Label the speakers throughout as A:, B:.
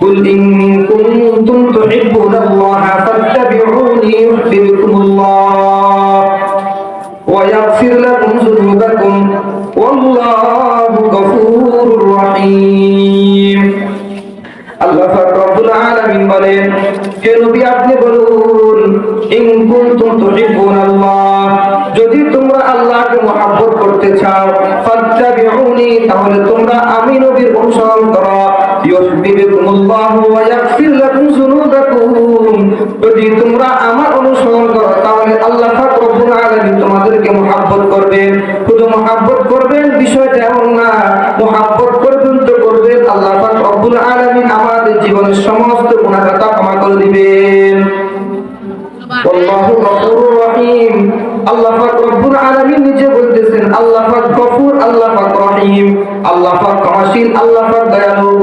A: قل إن كنتم تحبون الله فاتبعوني يحببكم الله ويغفر لكم ذنوبكم والله غفور رحيم। আল্লাহ পাক রব্বুল আলামিন বলেন, হে নবী আপনি বলুন, ইন কুনতুম তুহিব্বুনাল্লাহ, যদি তোমরা আল্লাহকে মহব্বত করতে চাও, ফাত্তাবিউনি, তাহলে তোমরা আমি নবীর অনুসরণ করো, ইউহিব্বুকুমুল্লাহু ওয়া ইয়াগফির লাকুম যুনুবাকুম, যদি তোমরা আমার অনুসরণ করো তাহলে আল্লাহ পাক রব্বুল আলামিন তোমাদেরকে মহব্বত করবেন। শুধু মহব্বত করবেন বিষয়টা এমন না, মহব্বত করবেন তো করবেন, আল্লাহ পাক রব্বুল আলামিন আমাদের জীবনের সমস্ত গুনাহ খাতা ক্ষমা করে দিবেন। আল্লাহু গফুরুর রহিম, আল্লাহ পাক রব্বুল আলামিন নিজে বলতেছেন আল্লাহ পাক গফুর, আল্লাহ পাক রহিম, আল্লাহ পাক ক্ষমাশীল, আল্লাহ পাক দয়ালু।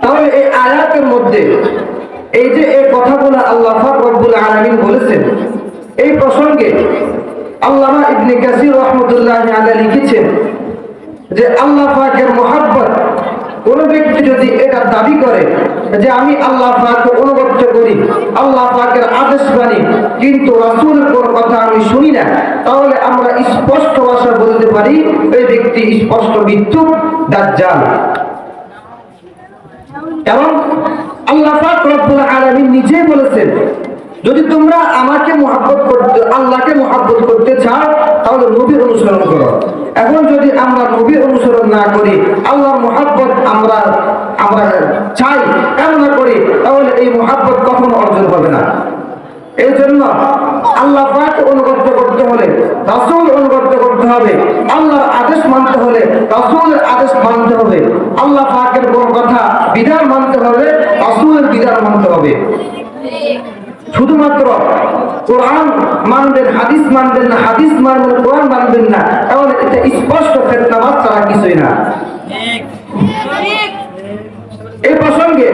A: তাহলে এই আয়াতের মধ্যে এই যে এই কথাগুলো আল্লাহ পাক রব্বুল আলামিন বলেছেন, এই প্রসঙ্গে আল্লামা ইবনে কাসির রাহমাতুল্লাহি আলাইহি লিখেছেন যে আল্লাহ পাকের মহব্বত কোন ব্যক্তি যদি এটা দাবি করে যে আমি আল্লাহ পাককে অনুগত করি, আল্লাহ পাকের আদেশ মানি, কিন্তু রাসূলের কোন কথা আমি শুনি না, তাহলে আমরা স্পষ্ট ভাষায় বলতে পারি এই ব্যক্তি স্পষ্ট মিথ্যুক, দাজ্জাল। এবং আল্লাহ পাক রব্বুল আলামিন নিজেই বলেছেন, যদি তোমরা আমাকে মহব্বত করতে, আল্লাহকে মহব্বত করতে চাও তাহলে নবীর অনুসরণ করো। এখন যদি আমরা নবীর অনুসরণ না করি, আল্লাহর মহব্বত আমরা চাই, কামনা করি, তাহলে এই মহব্বত কখনো অর্জন হবে না। এই জন্য আল্লাহ পাক অনুগত করতে হলে রাসূল অনুগত করতে হবে, আল্লাহর আদেশ মানতে হলে রাসূলের আদেশ মানতে হবে, আল্লাহ পাকের কোন কথা বিধান মানতে হলে রাসূলের বিধান মানতে হবে। শুধুমাত্র কোরআন মানবেন, হাদিস মানবেন না, হাদিস মানবেন, কোরআন মানবেন না, তাহলে এটা স্পষ্ট ফেতনাবাদ ছাড়া কিছুই না। এই প্রসঙ্গে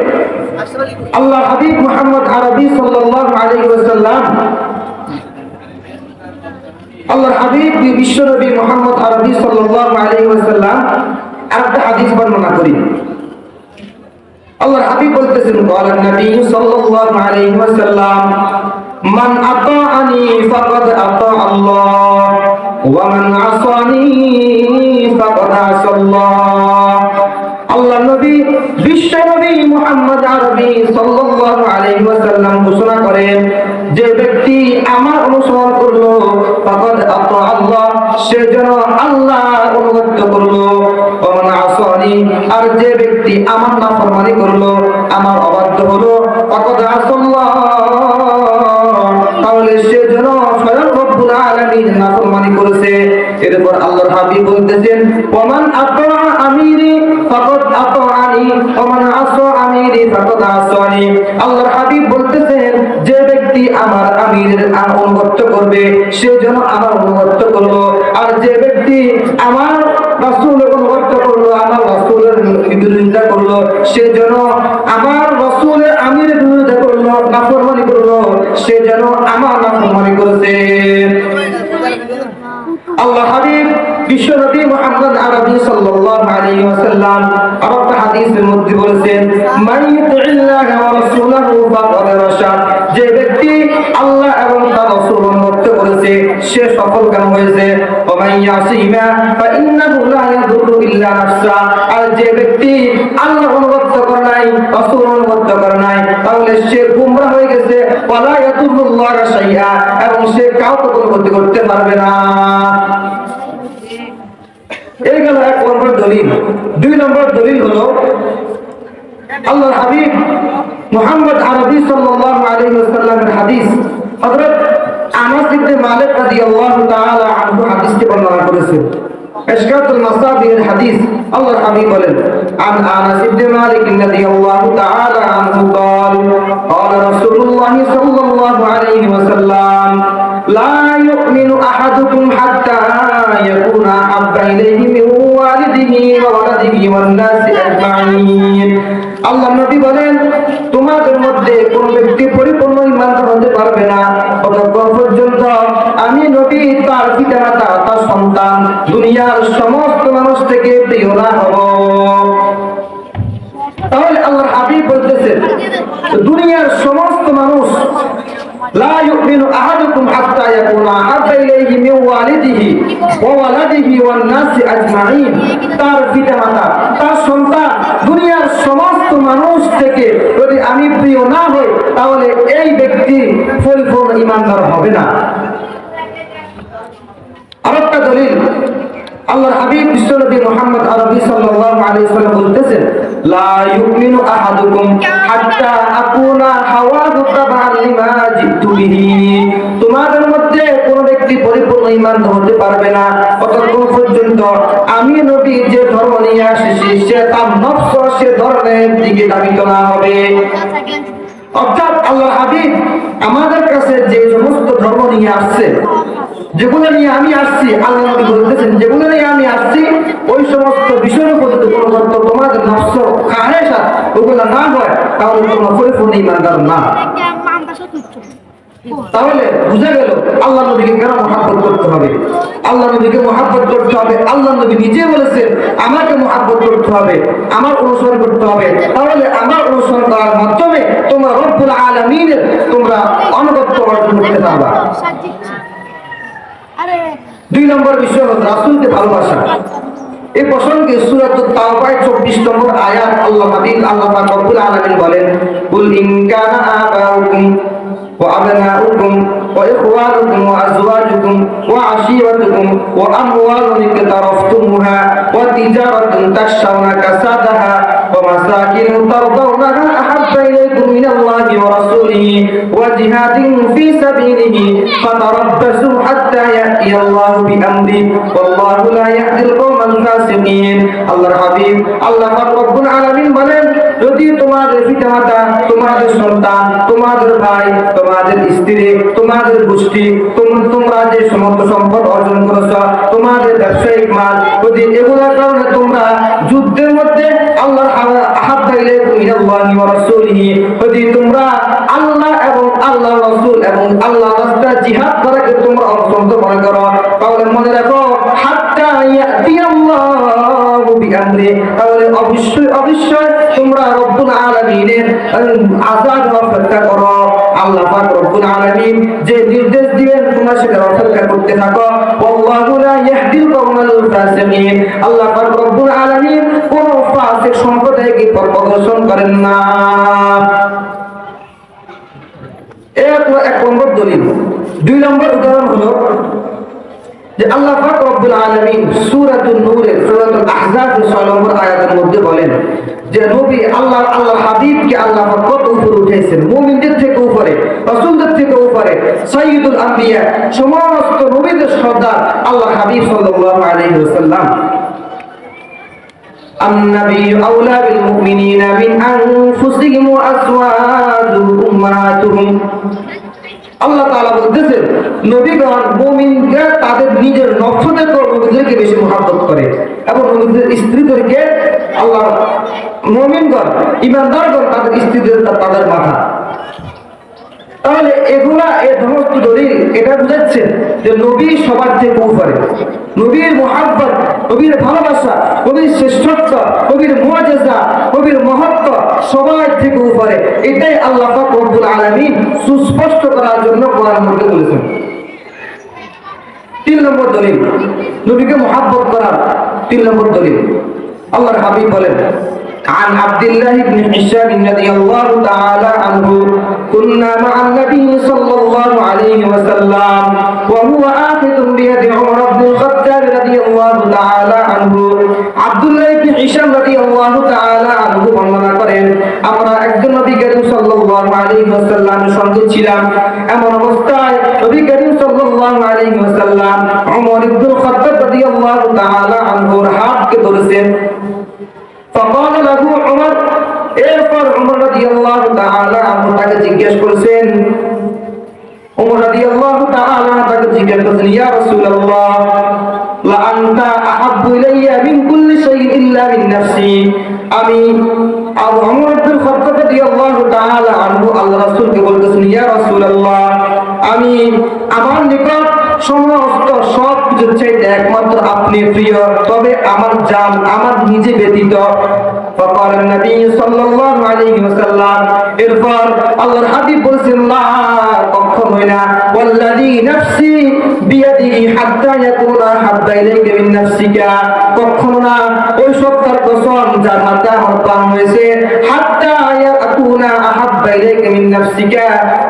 A: আল্লাহ হাবিব মুহাম্মদ আরবি সাল্লাল্লাহু আলাইহি ওয়াসাল্লাম, আল্লাহর হাবিব বিশ্বনবী মুহাম্মদ আরবি সাল্লাল্লাহু আলাইহি ওয়াসাল্লাম একটা হাদিস বর্ণনা করি। আল্লাহর হাবিব বলতেছেন, বলেন নবী সাল্লাল্লাহু আলাইহি ওয়াসাল্লাম, মান আতাআনি ফাকাদ আতা আল্লাহ ওয়া মান আসানি ফাকাদ আসাল্লাহ। আল্লাহ নবী বিশ্ব নবী মুহাম্মদ আরবি সাল্লাল্লাহু আলাইহি ওয়াসাল্লাম ঘোষণা করেন, যে ব্যক্তি আমার অনুসরণ করলো ফাকাদ আতা আল্লাহ, সে যেন আল্লাহ অনুগত করলো, ওয়া মান আসানি, আর যে ব্যক্তি আমার নাফরমানি করলো, আমার অবাধ্য হলো, ফাকাদ আসাল্লাহ, তাহলে সে যেন স্বয়ং রব্বুল আলামিন নাফরমানি করেছে। এরপর আল্লাহর হাবিব বলতেছেন, ওয়া মান আতা আমিরি ফাকাদ আতাআনি ওয়া মান আসা আমিরি ফাকাদ আসানি। আল্লাহর হাবিব বলতেছেন, যে ব্যক্তি আমার আমিরের অনুগত করবে সে যেন আমার অনুগত করলো, আর যে ব্যক্তি আমার রাসূলের অনুগত করলো, আমার রাসূলের বিরোধিতা করলো, সে যেন আমার রাসূলের আমিরের বিরোধিতা করলো, নাফরমানি করলো, সে যেন আমার নাফরমানি করেছে। আল্লাহ হাবিব বিশ্বনবী মুহাম্মদ আরবি সাল্লাল্লাহু আলাইহি ওয়াসাল্লাম আরেকটা হাদিসের মধ্যে বলেছেন, মান ইউতিল্লাহি ওয়া রাসূলাহু ফাকাদ রাশাদ, যে ব্যক্তি আল্লাহ এবং তার রাসূল অনুগত করেছে সে সফলকাম হয়েছে। ওয়া মান ইয়াসিমা ফাইন্নাহু লা ইয়াদুররু ইল্লা নাফসা, আর যে ব্যক্তি আল্লাহ অনুগত করে নাই, রাসূল অনুগত করে নাই, তাহলে সে গোমরা হয়ে গেছে। ওয়ালা ইয়াদুররুল্লাহ শাইআ, এবং সে কাউকে কোনো ক্ষতি করতে পারবে না। এই গেল এক নম্বর দলিল। দুই নম্বর দলিল হলো আল্লাহর হাবিব মুহাম্মদ আরবি সাল্লাল্লাহু আলাইহি ওয়াসাল্লামের হাদিস, হযরত আনাস ইবনে মালিক রাদিয়াল্লাহু তাআলা আনহু হাদিসটি বর্ণনা করেছেন। ইশকাতুল মাসাবির হাদিস, আল্লাহর হাবিব বলেন, আন আনাস ইবনে মালিক রাদিয়াল্লাহু তাআলা আনহু قال قال رسول الله صلى الله عليه وسلم لا يؤمن احدكم حتى يكون احب اليه من والده وولده والناس اجمعين। আল্লাহ নবী বলেন, তোমাদের মধ্যে কোন ব্যক্তি পরিপূর্ণ ঈমানদার হতে পারবে না ততক্ষণ পর্যন্ত আমি নবী তার পিতামাতা, তার সন্তান, দুনিয়ার সমস্ত মানুষ থেকে প্রিয় না হব। দুনিয়ার সমস্ত মানুষ লা ইউমিনু আহাদুকুম হাত্তা ইয়াকুনা আহাব্বা ইলাইহি মিন ওয়ালিদিহি ওয়া ওয়ালাদিহি ওয়ান নাসি আজমাইন, তার পিতামাতা, তার সন্তান, দুনিয়ার সমস্ত মানুষ থেকে যদি আমি প্রিয় না হই, তাহলে এই ব্যক্তি পরিপূর্ণ ঈমানদার হবে না। আরেকটা দলিল, আল্লাহর হাবিব বিশ্বনবী মুহাম্মদ আরবি সাল্লাল্লাহু আলাইহি ওয়াসাল্লাম বলতেছেন, লা ইউমিনু আহাদুকুম হাত্তা আকুনা হাওয়াহু তাবা'আন লিমা জিতু বিহি। তোমাদের মধ্যে কোন ব্যক্তি পরিপূর্ণ ঈমানদার হতে পারবে না ততক্ষণ পর্যন্ত আমি নবী যে ধর্ম নিয়ে আসছি সে তার নফস সে ধর্মের দিকে ধাবিত না হবে। অর্থাৎ আল্লাহর হাবিব আমাদের কাছে যে সমস্ত ধর্ম নিয়ে আসছে, যেগুলো নিয়ে আমি আসছি, আল্লাহ নবী বলতেছেন যেগুলো নিয়ে আমি আসছি ওই সমস্ত বিষয়ের উপর যদি কোনো তোমাদের নফস খাহেশাত ওগুলো না হয়, তাহলে তোমরা পরিপূর্ণ ঈমানদার না। তাহলে বুঝা গেল আল্লাহ নবীকে কেন মহব্বত করতে হবে। আল্লাহ নবীকে মহব্বত করতে হবে, আল্লাহ নবী নিজে বলেছেন আমাকে মহব্বত করতে হবে, আমার অনুসরণ করতে হবে। তাহলে আমার অনুসরণ করার মাধ্যমে তোমরা রব্বুল আলামিনের তোমরা আনুগত্য অর্জন করতে পারবা। 2 নম্বর বিষয় হলো রাসূলকে ভালোবাসা। এই প্রসঙ্গে সূরাতুত তাওবায় 24 নম্বর আয়াত আল্লাহ হাবিব আল্লাহ পাক রব্বুল আলামিন বলেন, কুল ইন কানা আবাউকুম وأبناؤكم وإخوانكم وأزواجكم وعشيرتكم وأموال اقترفتموها وتجارة تخشون كسادها ومساكن ترضونها أحب إليكم من الله ورسوله وجهاد في سبيله فتربصوا حتى يأتي الله بأمره والله لا يهدي القوم الفاسقين। আল্লাহর হাবিব আল্লাহ রব্বুল আলামিন বলেন, যদি তোমাদের পিতামাতা, তোমাদের সন্তান, তোমাদের ভাই, তোমাদের স্ত্রী, তোমাদের গোষ্ঠী, তোমরা যে সমস্ত সম্পদ অর্জন করেছ, তোমাদের ব্যবসায়িক মাল, যদি এগুলোর কারণে তোমরা যুদ্ধের মধ্যে আল্লাহর আহাব্বা ইলাইকুম মিনাল্লাহি ওয়া রাসূলিহি, যদি তোমরা আল্লাহ এবং আল্লাহর রাসূল এবং আল্লাহর রাস্তায় জিহাদ করাকে তোমরা অপছন্দ মনে করো, তাহলে মনে রাখো হাত্তা ইয়াতিয়াল্লাহু বিআমরি, তাহলে অবশ্যই তোমরা রব্বুল আলামিনের আযাব অপেক্ষা করো। আল্লাহ পাক রব্বুল আলামিন যে নির্দেশ দিবেন তোমরা সেটা অপেক্ষা করতে থাকো। আল্লাহু লা ইয়াহদিল কওমাল ফাসিকিন, আল্লাহ পাক রব্বুল আলামিন কোন ফাসিক সম্প্রদায়কে পথ প্রদর্শন করেন না। এক নম্বর দলিল। 2 নম্বর উদাহরণ হলো যে আল্লাহ পাক রব্বুল আলামিন সূরাতুন নূরের সূরাতুল আহজাবের 6 নম্বর আয়াতের মধ্যে বলেন যে নবী আল্লাহর হাবিবকে আল্লাহ পাক কত উপরে উঠাইছেন, মুমিনদের থেকে উপরে, রাসূলদের থেকে উপরে, সাইয়্যিদুল আম্বিয়া, সমস্ত নবীদের সর্দার আল্লাহর হাবিব সাল্লাল্লাহু আলাইহি ওয়াসাল্লাম। النبي أولى بالمؤمنين من أنفسهم وأزواجهم أمهاتهم। আল্লাহ তাআলা বলতেছেন নবীগণ মুমিনরা তাদের নিজের নফস থেকে নবীদেরকে বেশি মহব্বত করে এবং নবীদের স্ত্রীদেরকে আল্লাহ মুমিনগণ ঈমানদারগণ তাদের স্ত্রীদের তাদের মাথা। তাহলে এগুলা এই সমস্ত দলিল এটা বুঝাচ্ছে যে নবী সবার থেকে উপরে, নবীর মুহাব্বত, নবীর ভালোবাসা, নবীর শ্রেষ্ঠত্ব, নবীর মুআজিজা, নবীর মহত্ব সবার থেকে উপরে। এটাই আল্লাহ পাক রব্বুল আলামিন সুস্পষ্ট করার জন্য কোরআনের মধ্যে বলেছেন। 3 নম্বর দলিল, নবীকে মুহাব্বত করার 3 নম্বর দলিল আল্লাহর হাবিব বলেন, عن عبد الله بن هشام رضي الله تعالى عنه كنا مع النبي صلى الله عليه وسلم وهو آخذ بيد عمر بن الخطاب رضي الله تعالى عنه। আব্দুল্লাহ ইবনে হিশাম রাদিয়াল্লাহু তাআলা আনহু বর্ণনা করেন, আমরা একজন নবী করিম সাল্লাল্লাহু আলাইহি ওয়াসাল্লামের সঙ্গে ছিলাম। এমন অবস্থায় নবী করিম সাল্লাল্লাহু আলাইহি ওয়াসাল্লাম ওমর ইবনুল খাত্তাব রাদিয়াল্লাহু তাআলা আনহুর হাতকে ধরেছেন। فقال له عمر، এরপর উমর রাদিয়াল্লাহু তাআলা আনহু তাকে জিজ্ঞেস করেছেন, উমর রাদিয়াল্লাহু তাআলা তাকে জিজ্ঞেস করেছেন, ইয়া রাসূলুল্লাহ লা আনতা আহাব্বু ইলাইয়া মিন কুল্লি শাইইন ইল্লা মিন নাফসি। আমি উমর ইবনে খাত্তাব রাদিয়াল্লাহু তাআলা আনহু আল্লাহর রাসূলকে বলতেছেন, ইয়া রাসূলুল্লাহ আমি আমার নিকট সমস্ত সব কিছুর চাইতে একমাত্র আপনি প্রিয়, তবে আমার জান আমার নিজে ব্যতীত। فقال النبي صلى الله عليه وسلم এরপর আল্লাহর হাবিব বলেছেন লা কখনোই না ওয়াল্লাযী নাফসি বিয়াদিহি হাত্তা ইয়াকুনা হাব্বা ইলাইকা মিন নাফসিকা, কখনো না ওই সত্তার কসম যার হাতে আমার প্রাণ হয়েছে, হাত্তা ইয়াকুনা আহাব্বা ইলাইকা মিন নাফসিকা,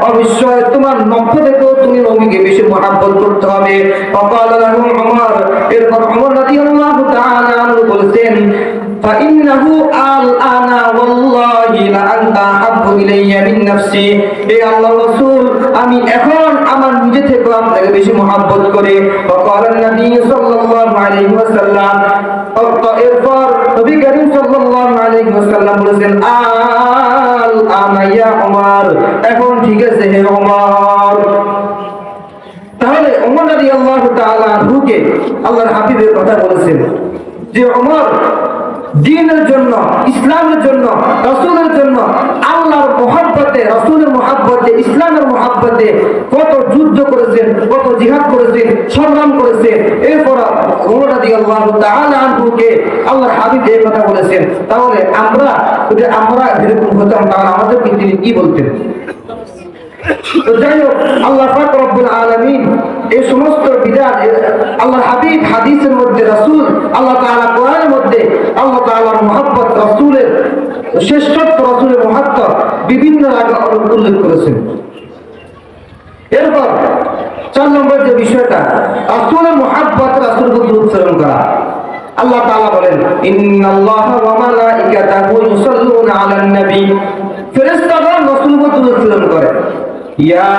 A: অবশ্যই তোমার নফস থেকেও তুমি নবীকে বেশি মহব্বত করতে হবে। فقال له عمر এরপর ওমর রাদিয়াল্লাহু তাআলা আনহু বলেছেন فإنه الآن والله لأنت أحب إلي من نفسي, এই আল্লাহর রাসূল আমি এখন আমার নিজে থেকে আপনাকে বেশি মহব্বত করি। وقال النبي صلى الله عليه وسلم এরপর নবী করিম সাল্লাল্লাহু আলাইহি ওয়াসাল্লাম বলেছেন الآن يا عمر, এখন ঠিক আছে হে ওমর। তাহলে ওমর রাদিয়াল্লাহু তাআলা আনহুকে আল্লাহর হাবিবের কথা বলেছেন যে ওমর দ্বীনের জন্য, ইসলামের জন্য, রাসূলের জন্য, আল্লাহর মুহাব্বতে, রাসূলের মুহাব্বতে, ইসলামের মুহাব্বতে কত যুদ্ধ করেছেন, কত জিহাদ করেছেন, সংগ্রাম করেছেন। এরপর ওমর রাদিয়াল্লাহু তাআলা আনহুকে আল্লাহর হাবিব এই কথা বলেছেন। তাহলে আমরা যদি আমরা এরকম হতাম তাহলে আমাদেরকে তিনি কি বলতেন? তো যাই হোক, আল্লাহ পাক রব্বুল আলামিন এই সমস্ত বিধান আল্লাহর হাবিব হাদিসের মধ্যে, রাসূল আল্লাহ তাআলা কোরআনের মধ্যে আল্লাহ তাআলার মুহাব্বত, রাসূলের শ্রেষ্ঠত্ব, রাসূলের মুহাব্বত বিভিন্ন জায়গায় উল্লেখ করেছেন। এরপর 4 নম্বর যে বিষয়টা, রাসূলের মুহাব্বত, রাসূলের প্রতি উৎসর্গ করা। আল্লাহ তাআলা বলেন ইন্নাল্লাহা ওয়া মালাইকাতাহু ইউসাল্লুনা আলান নবী, ফেরেশতাগণ রাসূলের প্রতি উৎসর্গ করে। ইয়া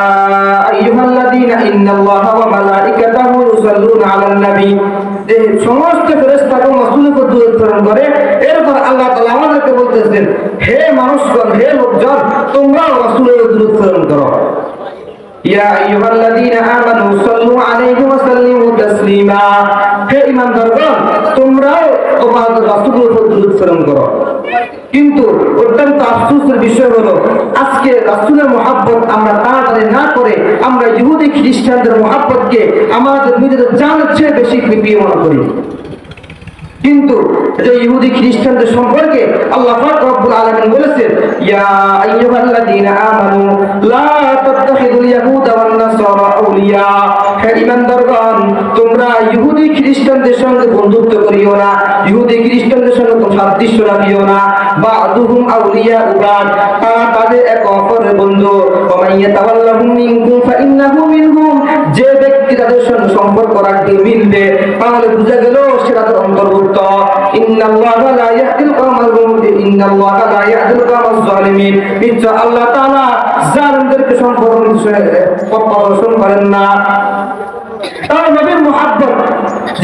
A: আইয়ুহাল্লাযীনা ইন্নাল্লাহা ওয়া মালাইকাতাহু ইউসাল্লুনা আলান নবী, যে সমস্ত ফেরেশতাগণ রাসূলের প্রতি উৎসর্গ করে। এরপর আল্লাহ তাআলা আমাদেরকে বলতেছেন হে মানুষগণ, হে লোকজন, তোমরা রাসূলের প্রতি উৎসর্গ করো। ইয়া আইয়ুহাল্লাযীনা আমানু সাল্লু আলাইহি ওয়া সাল্লিমু তাসলিমা, হে ঈমানদারগণ তোমরাও তোমাদের রাসূলের প্রতি উৎসর্গ করো। কিন্তু অত্যন্ত আফসোসের বিষয় হলো আজকে রাসূলের মুহাব্বত আমরা তাড়াতাড়ি না করে আমরা ইহুদি খ্রিস্টানদের মুহাব্বতকে আমাদের নিজেদের জানের চেয়ে বেশি প্রিয় মনে করি। কিন্তু যে ইহুদি খ্রিস্টানদের সম্পর্কে আল্লাহ পাক রব্বুল আলামিন বলেছেন ইয়া আইয়ুহাল্লাযীনা আমানু লা তাত্তাখিযুল ইয়াহুদা ওয়ান নাসারা আউলিয়া, হে ঈমানদারগণ তোমরা ইহুদি খ্রিস্টানদের সঙ্গে বন্ধুত্ব করিও না, ইহুদি খ্রিস্টানদের সঙ্গে তোমরা সাদৃশ্য রাখিও না। বা'দুহুম আউলিয়া বা'দ, তাদের এক অপরের বন্ধু। ওয়া মান ইয়াতাওয়াল্লাহুম মিনকুম ফাইন্নাহু মিনহুম, যে ব্যক্তি তাদের সঙ্গে সম্পর্ক রাখবে, মিলবে, তাহলে বুঝা গেল সে তাদের অন্তর্ভুক্ত। ইন্নাল্লাহা লা ইয়াহদিল কওমাল মুফসিদিন, ইন্নাল্লাহা লা ইয়াহদিল কওমাজ জালিমিন, নিশ্চয় আল্লাহ তাআলা জালিমদেরকে পথপ্রদর্শন করেন না। তার নবীর মুহাব্বত,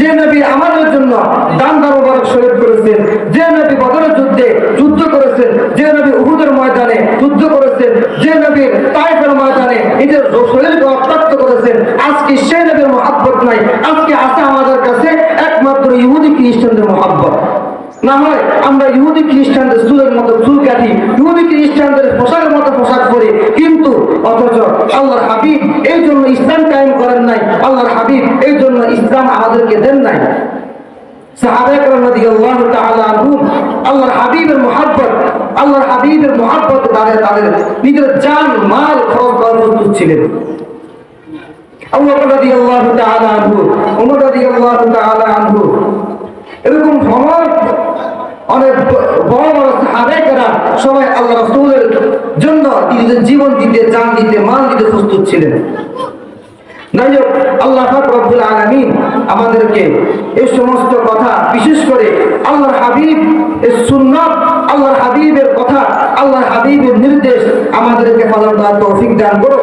A: যে নবী আমাদের জন্য দান-দান মুবারক শহীদ করেছেন, যে নবী বদরের যুদ্ধে যুদ্ধ করেছেন, যে নবী উহুদের ময়দানে যুদ্ধ করেছেন, যে নবী তায়েফের ময়দানে নিজের শরীরকে রক্তাক্ত করেছেন, আজকে সেই নবীর মুহাব্বত নাই। আজকে আছে আমাদের কাছে একমাত্র ইহুদি খ্রিস্টানদের মুহাব্বত। না হয় আমরা ইহুদি খ্রিস্টানদের চুলের মতো চুল কাটি, ইহুদি খ্রিস্টানদের পোশাকের মতো পোশাক পরি, কিন্তু অথচ আল্লাহর হাবিব এই জন্য ইসলাম কায়েম করেন নাই, আল্লাহর হাবিব এই জন্য ইসলাম আমাদেরকে দেন নাই। সাহাবায়ে কেরাম রাদিয়াল্লাহু তাআলা আনহুম আল্লাহর হাবিবের মুহাব্বত, আল্লাহর হাবিবের মুহাব্বত তাদের নিজের জান মাল খরচ করার প্রস্তুত ছিলেন। আবু বকর রাদিয়াল্লাহু তাআলা আনহু, ওমর রাদিয়াল্লাহু তাআলা আনহু, এরকম অনেক বড় বড় সাহাবায়ে কেরাম সবাই আল্লাহ রাসূলের জন্য নিজেদের জীবন দিতে, জান দিতে, মাল দিতে প্রস্তুত ছিলেন। যাই হোক, আল্লাহ পাক রব্বুল আলামিন আমাদেরকে এই সমস্ত কথা, বিশেষ করে আল্লাহর হাবিব এর সুন্নাত, আল্লাহর হাবিবের কথা, আল্লাহর হাবিবের নির্দেশ আমাদেরকে পালন করার তৌফিক দান করো।